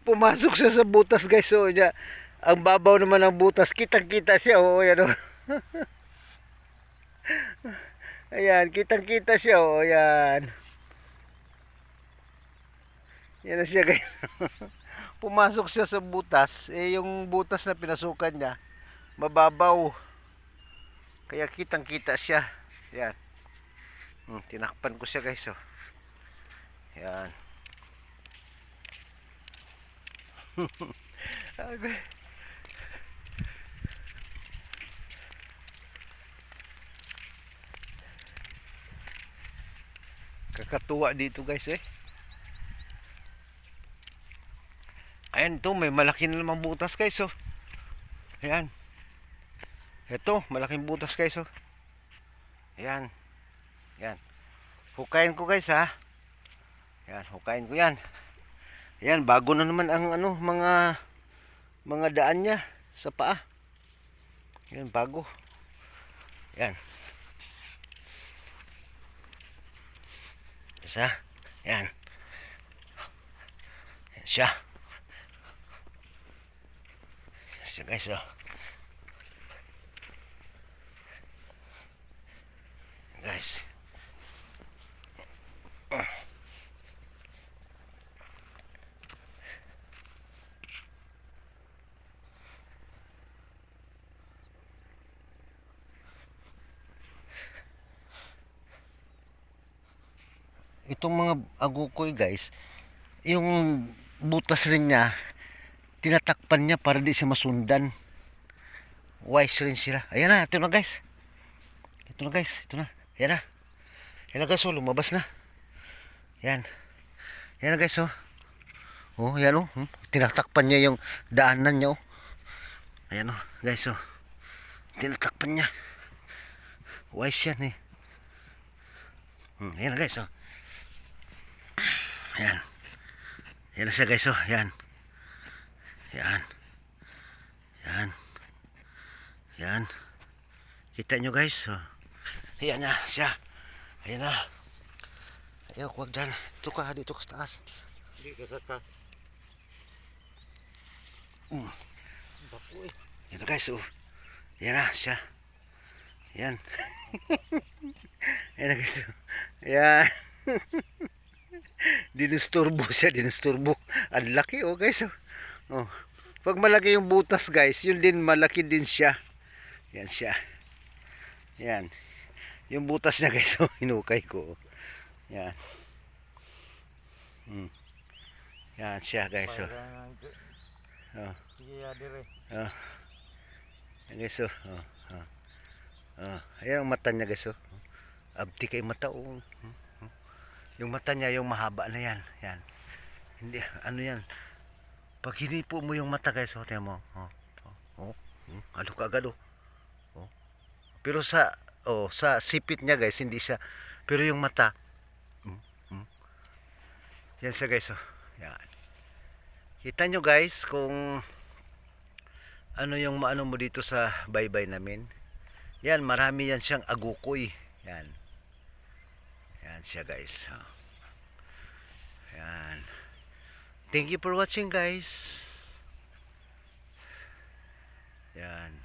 Pumasok siya sa butas guys. So, niya, ang babaw naman ng butas. Kitang-kita siya. Oh, yan oh. Ayan, kitang-kita siya. Oh, ayan. Yan na siya guys. Pumasok siya sa butas. Eh, yung butas na pinasukan niya, mababaw. Kaya kitang-kita siya. Yan. Tinakpan ko siya guys. Oh. Yan. Kakatuwa dito guys eh. Ayan to, may malaki na namang butas guys oh. Ayan. Ito, malaking butas guys oh. Ayan. Ayan. Hukayin ko guys ha. Ayan, hukayin ko yan. Ayan, bago na naman ang ano, mga daan niya sa paa. Ayan, bago. Ayan. Isa. Ayan. Ayan siya. Ayan siya guys oh. Guys. Itong mga agukoy guys, yung butas rin niya, tinatakpan niya para di siya masundan. Wise rin sila. Ayan na, ito na guys. Ito na guys, ito na. Ayan na. Ayan na guys, oh, lumabas na. Ayan. Ayan na guys, oh. Oh, ayan oh. Tinatakpan niya yung daanan niya, oh. Ayan oh, guys, oh. Tinatakpan niya. Wise yan, eh. Ayan na guys, oh. Ayan. Ayan na siya guys, oh. Ayan. Ayan. Ayan. Ayan. Kita nyo guys, oh. Ayan na siya. Ayan na. Ayaw, huwag dyan. Dito ka, dito ka sa taas. Hindi ka sa taas. Bapo eh. Ayan na guys, oh. Ayan na siya. Ayan. Ayan na guys, oh. Ayan. Dinusturbo siya, dinusturbo. Ang laki, oh guys, oh. Oh. Pag malaki yung butas guys, yun din malaki din siya. Yan siya. Yan. Yung butas niya guys, oh, hinukay ko. Yan. Yan siya guys, oh. Oh. Oh. Yan guys, oh. Oh. Oh. Oh. Ayan ang mata niya guys, oh. Abti kay mata, oh. Yung mata niya, yung mahaba na yan. Yan. Hindi, ano yan. Pag hinipo mo yung mata guys, oh, tiyan mo. Oh. Oh. Oh. Ano ka agad, oh. Oh. Pero sa sipit niya guys, hindi siya. Pero yung mata, yan siya guys, oh. Yan. Kita nyo guys kung ano yung maano mo dito sa baybay namin. Yan, marami yan siyang agukoy. Yan. Yan siya guys. Oh. Yan. Thank you for watching guys. Yan.